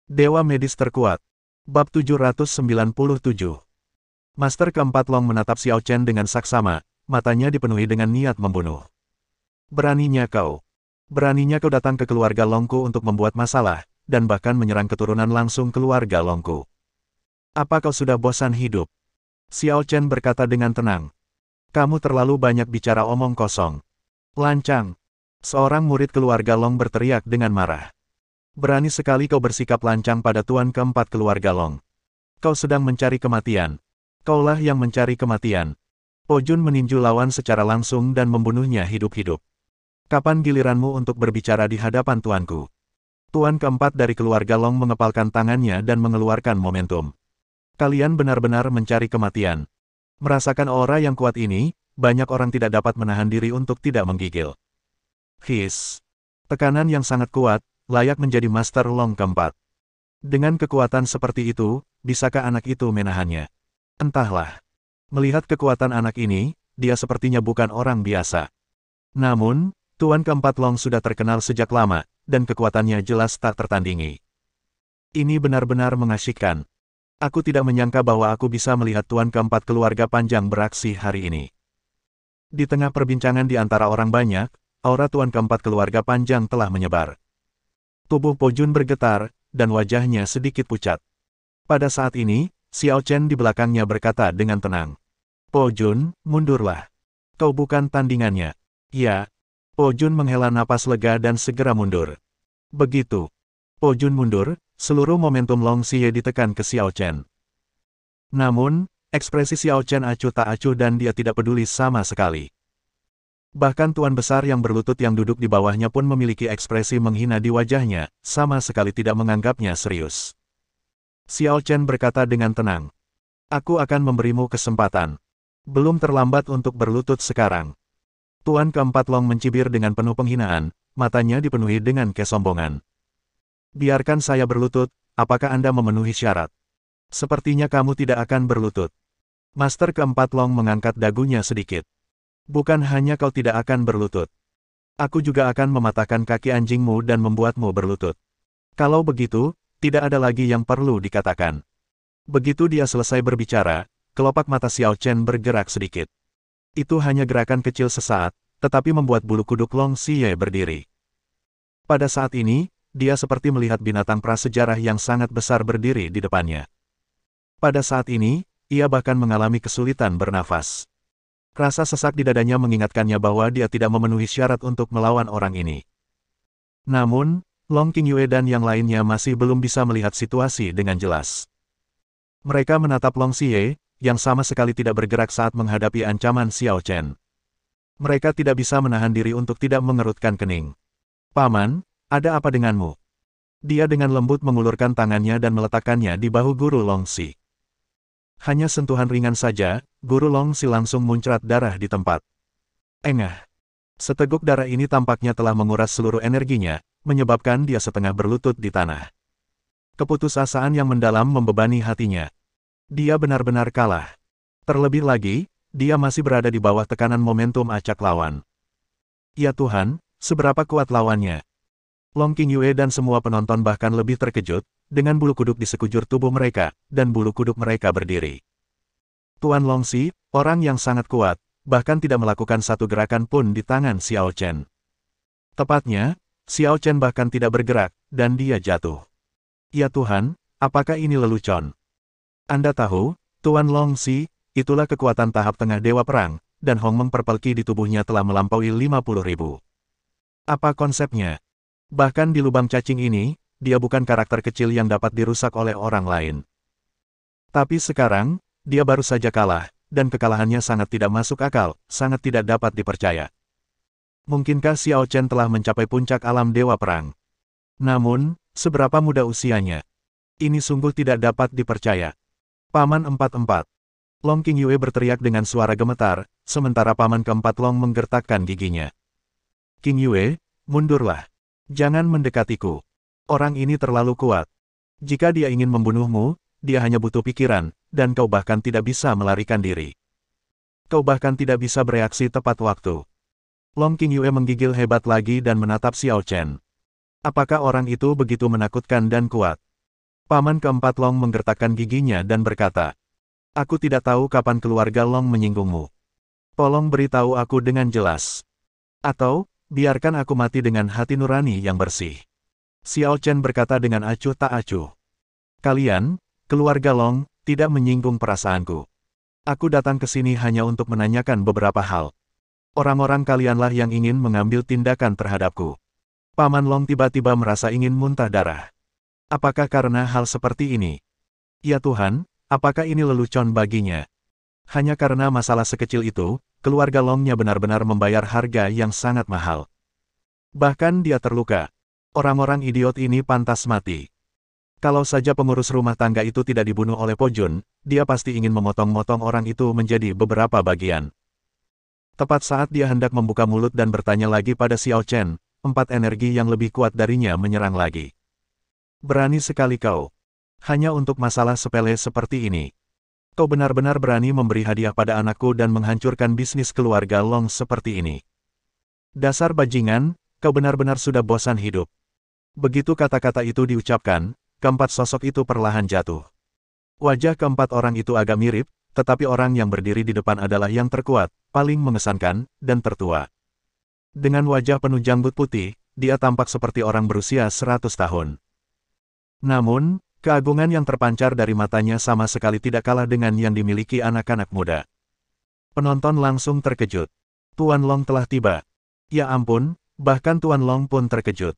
Dewa Medis Terkuat. Bab 797. Master keempat Long menatap Xiao Chen dengan saksama, matanya dipenuhi dengan niat membunuh. Beraninya kau datang ke keluarga Longku untuk membuat masalah, dan bahkan menyerang keturunan langsung keluarga Longku. Apa kau sudah bosan hidup? Xiao Chen berkata dengan tenang. Kamu terlalu banyak bicara omong kosong. Lancang. Seorang murid keluarga Long berteriak dengan marah. Berani sekali kau bersikap lancang pada tuan keempat keluarga Long. Kau sedang mencari kematian. Kaulah yang mencari kematian. Po Jun meninju lawan secara langsung dan membunuhnya hidup-hidup. Kapan giliranmu untuk berbicara di hadapan tuanku? Tuan keempat dari keluarga Long mengepalkan tangannya dan mengeluarkan momentum. Kalian benar-benar mencari kematian. Merasakan aura yang kuat ini, banyak orang tidak dapat menahan diri untuk tidak menggigil. His. Tekanan yang sangat kuat, layak menjadi Master Long keempat. Dengan kekuatan seperti itu, bisakah anak itu menahannya? Entahlah. Melihat kekuatan anak ini, dia sepertinya bukan orang biasa. Namun, Tuan keempat Long sudah terkenal sejak lama, dan kekuatannya jelas tak tertandingi. Ini benar-benar mengasyikkan. Aku tidak menyangka bahwa aku bisa melihat Tuan keempat keluarga panjang beraksi hari ini. Di tengah perbincangan di antara orang banyak, aura Tuan keempat keluarga panjang telah menyebar. Tubuh Po Jun bergetar, dan wajahnya sedikit pucat. Pada saat ini, Xiao Chen di belakangnya berkata dengan tenang. Po Jun, mundurlah. Kau bukan tandingannya. Ya. Po Jun menghela napas lega dan segera mundur. Begitu Po Jun mundur, seluruh momentum Long Xie ditekan ke Xiao Chen. Namun, ekspresi Xiao Chen acuh tak acuh dan dia tidak peduli sama sekali. Bahkan tuan besar yang berlutut yang duduk di bawahnya pun memiliki ekspresi menghina di wajahnya, sama sekali tidak menganggapnya serius. Xiao Chen berkata dengan tenang. Aku akan memberimu kesempatan. Belum terlambat untuk berlutut sekarang. Tuan keempat Long mencibir dengan penuh penghinaan, matanya dipenuhi dengan kesombongan. Biarkan saya berlutut, apakah Anda memenuhi syarat? Sepertinya kamu tidak akan berlutut. Master keempat Long mengangkat dagunya sedikit. Bukan hanya kau tidak akan berlutut. Aku juga akan mematahkan kaki anjingmu dan membuatmu berlutut. Kalau begitu, tidak ada lagi yang perlu dikatakan. Begitu dia selesai berbicara, kelopak mata Xiao Chen bergerak sedikit. Itu hanya gerakan kecil sesaat, tetapi membuat bulu kuduk Long Xie berdiri. Pada saat ini, dia seperti melihat binatang prasejarah yang sangat besar berdiri di depannya. Pada saat ini, ia bahkan mengalami kesulitan bernafas. Rasa sesak di dadanya mengingatkannya bahwa dia tidak memenuhi syarat untuk melawan orang ini. Namun, Long Qingyue dan yang lainnya masih belum bisa melihat situasi dengan jelas. Mereka menatap Long Xie, yang sama sekali tidak bergerak saat menghadapi ancaman Xiao Chen. Mereka tidak bisa menahan diri untuk tidak mengerutkan kening. Paman, ada apa denganmu? Dia dengan lembut mengulurkan tangannya dan meletakkannya di bahu guru Long Xi. Hanya sentuhan ringan saja, guru Long Xi langsung muncrat darah di tempat. Engah. Seteguk darah ini tampaknya telah menguras seluruh energinya, menyebabkan dia setengah berlutut di tanah. Keputusasaan yang mendalam membebani hatinya. Dia benar-benar kalah. Terlebih lagi, dia masih berada di bawah tekanan momentum acak lawan. Ya Tuhan, seberapa kuat lawannya? Long Qingyue dan semua penonton bahkan lebih terkejut, dengan bulu kuduk di sekujur tubuh mereka, dan bulu kuduk mereka berdiri. Tuan Long Xi, orang yang sangat kuat, bahkan tidak melakukan satu gerakan pun di tangan Xiao Chen. Tepatnya, Xiao Chen bahkan tidak bergerak, dan dia jatuh. Ya Tuhan, apakah ini lelucon? Anda tahu, Tuan Long Xi, itulah kekuatan tahap tengah Dewa Perang, dan Hongmeng Perpelki di tubuhnya telah melampaui 50.000. Apa konsepnya? Bahkan di lubang cacing ini, dia bukan karakter kecil yang dapat dirusak oleh orang lain. Tapi sekarang, dia baru saja kalah, dan kekalahannya sangat tidak masuk akal, sangat tidak dapat dipercaya. Mungkinkah Xiao Chen telah mencapai puncak alam Dewa Perang? Namun, seberapa muda usianya? Ini sungguh tidak dapat dipercaya. Paman 44. Long Qingyue berteriak dengan suara gemetar, sementara paman keempat Long menggertakkan giginya. Qingyue, mundurlah. Jangan mendekatiku. Orang ini terlalu kuat. Jika dia ingin membunuhmu, dia hanya butuh pikiran, dan kau bahkan tidak bisa melarikan diri. Kau bahkan tidak bisa bereaksi tepat waktu. Long Qingyue menggigil hebat lagi dan menatap Xiao Chen. Apakah orang itu begitu menakutkan dan kuat? Paman keempat Long menggertakkan giginya dan berkata, "Aku tidak tahu kapan keluarga Long menyinggungmu. Tolong beritahu aku dengan jelas. Atau, biarkan aku mati dengan hati nurani yang bersih." Xiao Chen berkata dengan acuh tak acuh. "Kalian, keluarga Long, tidak menyinggung perasaanku. Aku datang ke sini hanya untuk menanyakan beberapa hal. Orang-orang kalianlah yang ingin mengambil tindakan terhadapku." Paman Long tiba-tiba merasa ingin muntah darah. Apakah karena hal seperti ini? Ya Tuhan, apakah ini lelucon baginya? Hanya karena masalah sekecil itu, keluarga Longnya benar-benar membayar harga yang sangat mahal. Bahkan dia terluka. Orang-orang idiot ini pantas mati. Kalau saja pengurus rumah tangga itu tidak dibunuh oleh Po Jun, dia pasti ingin memotong-motong orang itu menjadi beberapa bagian. Tepat saat dia hendak membuka mulut dan bertanya lagi pada Xiao Chen, 4 energi yang lebih kuat darinya menyerang lagi. "Berani sekali kau. Hanya untuk masalah sepele seperti ini. Kau benar-benar berani memberi hadiah pada anakku dan menghancurkan bisnis keluarga Long seperti ini. Dasar bajingan, kau benar-benar sudah bosan hidup." Begitu kata-kata itu diucapkan, keempat sosok itu perlahan jatuh. Wajah keempat orang itu agak mirip, tetapi orang yang berdiri di depan adalah yang terkuat, paling mengesankan, dan tertua. Dengan wajah penuh janggut putih, dia tampak seperti orang berusia 100 tahun. Namun, keagungan yang terpancar dari matanya sama sekali tidak kalah dengan yang dimiliki anak-anak muda. Penonton langsung terkejut. Tuan Long telah tiba. Ya ampun, bahkan Tuan Long pun terkejut.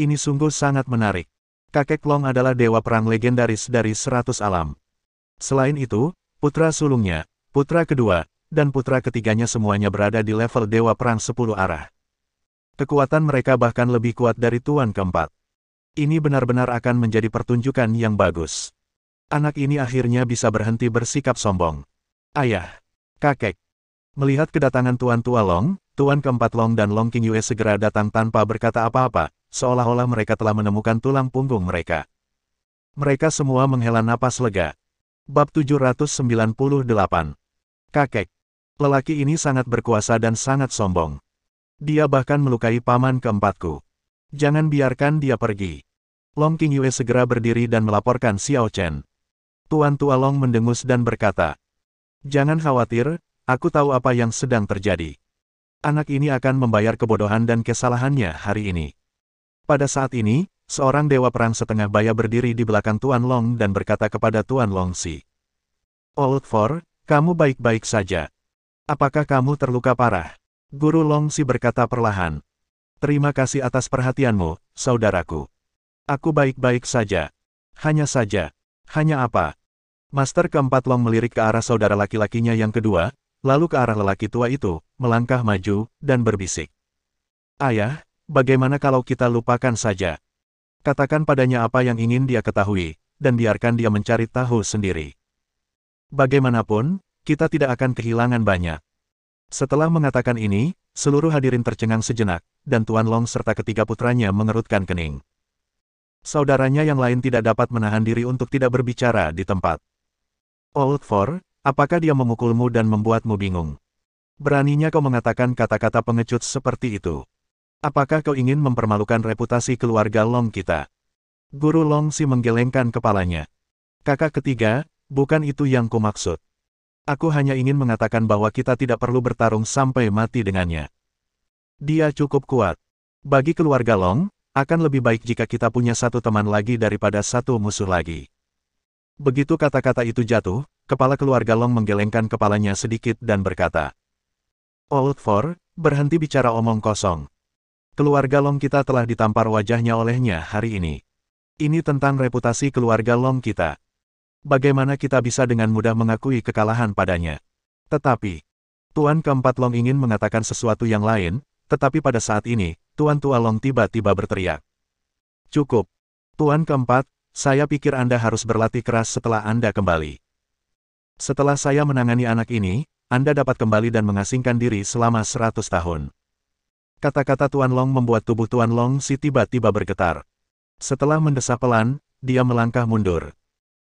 Ini sungguh sangat menarik. Kakek Long adalah dewa perang legendaris dari 100 alam. Selain itu, putra sulungnya, putra kedua, dan putra ketiganya semuanya berada di level dewa perang 10 arah. Kekuatan mereka bahkan lebih kuat dari Tuan keempat. Ini benar-benar akan menjadi pertunjukan yang bagus. Anak ini akhirnya bisa berhenti bersikap sombong. Ayah, kakek. Melihat kedatangan Tuan Tua Long, Tuan keempat Long dan Long King Yue segera datang tanpa berkata apa-apa, seolah-olah mereka telah menemukan tulang punggung mereka. Mereka semua menghela napas lega. Bab 798. Kakek. Lelaki ini sangat berkuasa dan sangat sombong. Dia bahkan melukai paman keempatku. Jangan biarkan dia pergi. Long King Yue segera berdiri dan melaporkan Xiao Chen. Tuan Tua Long mendengus dan berkata, "Jangan khawatir, aku tahu apa yang sedang terjadi. Anak ini akan membayar kebodohan dan kesalahannya hari ini." Pada saat ini, seorang dewa perang setengah baya berdiri di belakang Tuan Long dan berkata kepada Tuan Long Si, "Old Four, kamu baik-baik saja. Apakah kamu terluka parah?" Guru Long Si berkata perlahan, "Terima kasih atas perhatianmu, saudaraku. Aku baik-baik saja. Hanya saja." "Hanya apa?" Master keempat Long melirik ke arah saudara laki-lakinya yang kedua, lalu ke arah lelaki tua itu, melangkah maju, dan berbisik. "Ayah, bagaimana kalau kita lupakan saja? Katakan padanya apa yang ingin dia ketahui, dan biarkan dia mencari tahu sendiri. Bagaimanapun, kita tidak akan kehilangan banyak." Setelah mengatakan ini, seluruh hadirin tercengang sejenak, dan Tuan Long serta ketiga putranya mengerutkan kening. Saudaranya yang lain tidak dapat menahan diri untuk tidak berbicara di tempat. "Old Four, apakah dia memukulmu dan membuatmu bingung? Beraninya kau mengatakan kata-kata pengecut seperti itu? Apakah kau ingin mempermalukan reputasi keluarga Long kita?" Guru Long Si menggelengkan kepalanya. "Kakak ketiga, bukan itu yang kumaksud. Aku hanya ingin mengatakan bahwa kita tidak perlu bertarung sampai mati dengannya. Dia cukup kuat. Bagi keluarga Long, akan lebih baik jika kita punya satu teman lagi daripada satu musuh lagi." Begitu kata-kata itu jatuh, kepala keluarga Long menggelengkan kepalanya sedikit dan berkata, "Old Four, berhenti bicara omong kosong. Keluarga Long kita telah ditampar wajahnya olehnya hari ini. Ini tentang reputasi keluarga Long kita. Bagaimana kita bisa dengan mudah mengakui kekalahan padanya?" Tetapi, Tuan keempat Long ingin mengatakan sesuatu yang lain, tetapi pada saat ini, Tuan Tua Long tiba-tiba berteriak, "Cukup. Tuan keempat, saya pikir Anda harus berlatih keras setelah Anda kembali. Setelah saya menangani anak ini, Anda dapat kembali dan mengasingkan diri selama 100 tahun. Kata-kata Tuan Long membuat tubuh Tuan Long Si tiba-tiba bergetar. Setelah mendesah pelan, dia melangkah mundur.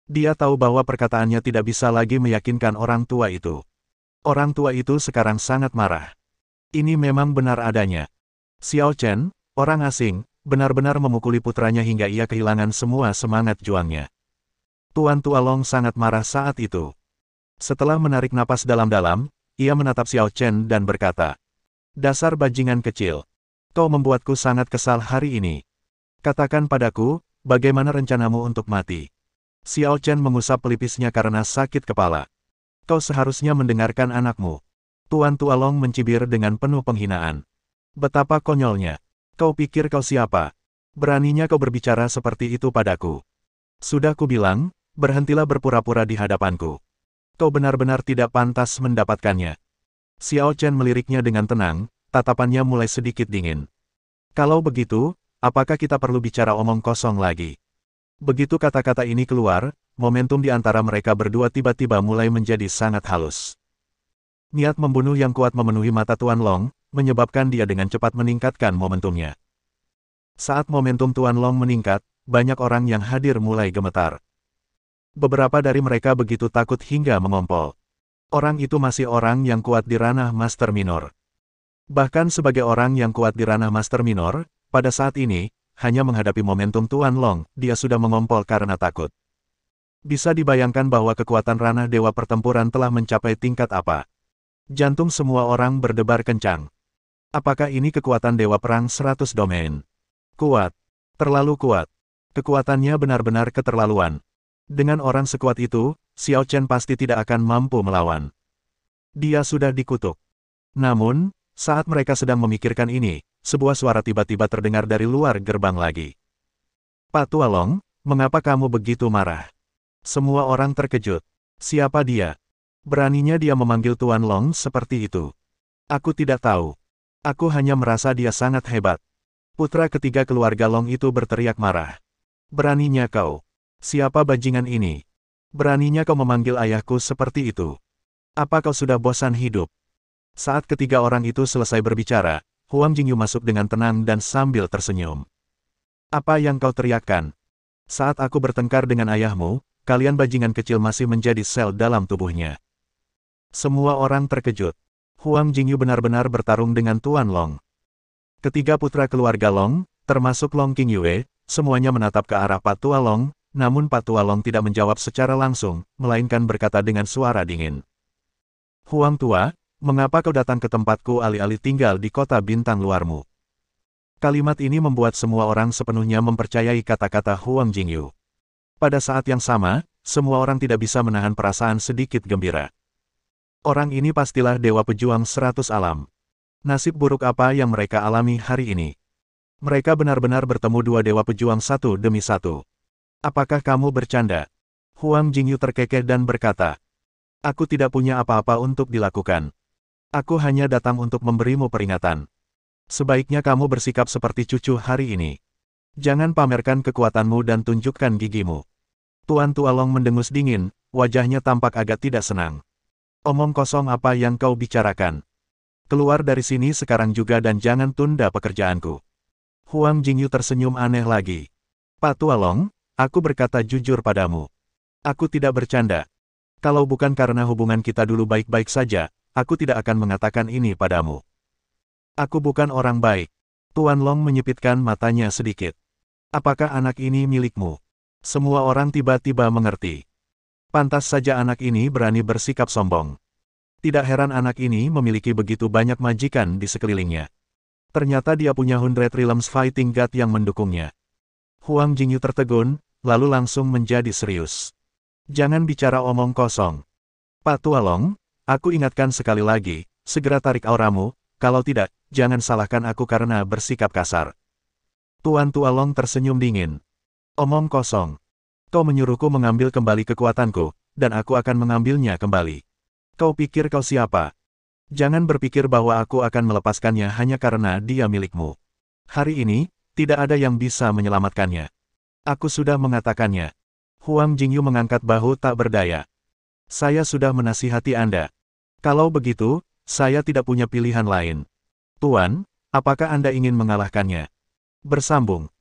Dia tahu bahwa perkataannya tidak bisa lagi meyakinkan orang tua itu. Orang tua itu sekarang sangat marah. Ini memang benar adanya. Xiao Chen, orang asing, benar-benar memukuli putranya hingga ia kehilangan semua semangat juangnya. Tuan Tualong sangat marah saat itu. Setelah menarik napas dalam-dalam, ia menatap Xiao Chen dan berkata, "Dasar bajingan kecil. Kau membuatku sangat kesal hari ini. Katakan padaku, bagaimana rencanamu untuk mati?" Xiao Chen mengusap pelipisnya karena sakit kepala. "Kau seharusnya mendengarkan anakmu." Tuan Tualong mencibir dengan penuh penghinaan. "Betapa konyolnya. Kau pikir kau siapa? Beraninya kau berbicara seperti itu padaku. Sudah kubilang, berhentilah berpura-pura di hadapanku. Kau benar-benar tidak pantas mendapatkannya." Xiao Chen meliriknya dengan tenang, tatapannya mulai sedikit dingin. "Kalau begitu, apakah kita perlu bicara omong kosong lagi?" Begitu kata-kata ini keluar, momentum di antara mereka berdua tiba-tiba mulai menjadi sangat halus. Niat membunuh yang kuat memenuhi mata Tuan Long, menyebabkan dia dengan cepat meningkatkan momentumnya. Saat momentum Tuan Long meningkat, banyak orang yang hadir mulai gemetar. Beberapa dari mereka begitu takut hingga mengompol. Orang itu masih orang yang kuat di ranah Master Minor. Bahkan sebagai orang yang kuat di ranah Master Minor, pada saat ini, hanya menghadapi momentum Tuan Long, dia sudah mengompol karena takut. Bisa dibayangkan bahwa kekuatan ranah dewa pertempuran telah mencapai tingkat apa. Jantung semua orang berdebar kencang. Apakah ini kekuatan dewa perang 100 domain? Kuat. Terlalu kuat. Kekuatannya benar-benar keterlaluan. Dengan orang sekuat itu, Xiao Chen pasti tidak akan mampu melawan. Dia sudah dikutuk. Namun, saat mereka sedang memikirkan ini, sebuah suara tiba-tiba terdengar dari luar gerbang lagi. "Pak Tualong, mengapa kamu begitu marah?" Semua orang terkejut. Siapa dia? Beraninya dia memanggil Tuan Long seperti itu. "Aku tidak tahu. Aku hanya merasa dia sangat hebat." Putra ketiga keluarga Long itu berteriak marah. "Beraninya kau? Siapa bajingan ini? Beraninya kau memanggil ayahku seperti itu? Apa kau sudah bosan hidup?" Saat ketiga orang itu selesai berbicara, Huang Jingyu masuk dengan tenang dan sambil tersenyum. "Apa yang kau teriakkan? Saat aku bertengkar dengan ayahmu, kalian bajingan kecil masih menjadi sel dalam tubuhnya." Semua orang terkejut. Huang Jingyu benar-benar bertarung dengan Tuan Long. Ketiga putra keluarga Long, termasuk Long Qingyue, semuanya menatap ke arah Pak Tualong, namun Pak Tualong tidak menjawab secara langsung, melainkan berkata dengan suara dingin. "Huang Tua, mengapa kau datang ke tempatku alih-alih tinggal di kota bintang luarmu?" Kalimat ini membuat semua orang sepenuhnya mempercayai kata-kata Huang Jingyu. Pada saat yang sama, semua orang tidak bisa menahan perasaan sedikit gembira. Orang ini pastilah dewa pejuang 100 alam. Nasib buruk apa yang mereka alami hari ini? Mereka benar-benar bertemu dua dewa pejuang satu demi satu. "Apakah kamu bercanda?" Huang Jingyu terkekeh dan berkata, "Aku tidak punya apa-apa untuk dilakukan. Aku hanya datang untuk memberimu peringatan. Sebaiknya kamu bersikap seperti cucu hari ini. Jangan pamerkan kekuatanmu dan tunjukkan gigimu." Tuan Tualong mendengus dingin, wajahnya tampak agak tidak senang. "Omong kosong apa yang kau bicarakan? Keluar dari sini sekarang juga dan jangan tunda pekerjaanku." Huang Jingyu tersenyum aneh lagi. "Pak Tualong, aku berkata jujur padamu. Aku tidak bercanda. Kalau bukan karena hubungan kita dulu baik-baik saja, aku tidak akan mengatakan ini padamu. Aku bukan orang baik." Tuan Long menyipitkan matanya sedikit. "Apakah anak ini milikmu?" Semua orang tiba-tiba mengerti. Pantas saja anak ini berani bersikap sombong. Tidak heran anak ini memiliki begitu banyak majikan di sekelilingnya. Ternyata dia punya 100 Realms Fighting God yang mendukungnya. Huang Jingyu tertegun, lalu langsung menjadi serius. "Jangan bicara omong kosong. Pak Tualong, aku ingatkan sekali lagi, segera tarik auramu, kalau tidak, jangan salahkan aku karena bersikap kasar." Tuan Tualong tersenyum dingin. "Omong kosong. Kau menyuruhku mengambil kembali kekuatanku, dan aku akan mengambilnya kembali. Kau pikir kau siapa? Jangan berpikir bahwa aku akan melepaskannya hanya karena dia milikmu. Hari ini, tidak ada yang bisa menyelamatkannya. Aku sudah mengatakannya." Huang Jingyu mengangkat bahu tak berdaya. "Saya sudah menasihati Anda. Kalau begitu, saya tidak punya pilihan lain. Tuan, apakah Anda ingin mengalahkannya?" Bersambung.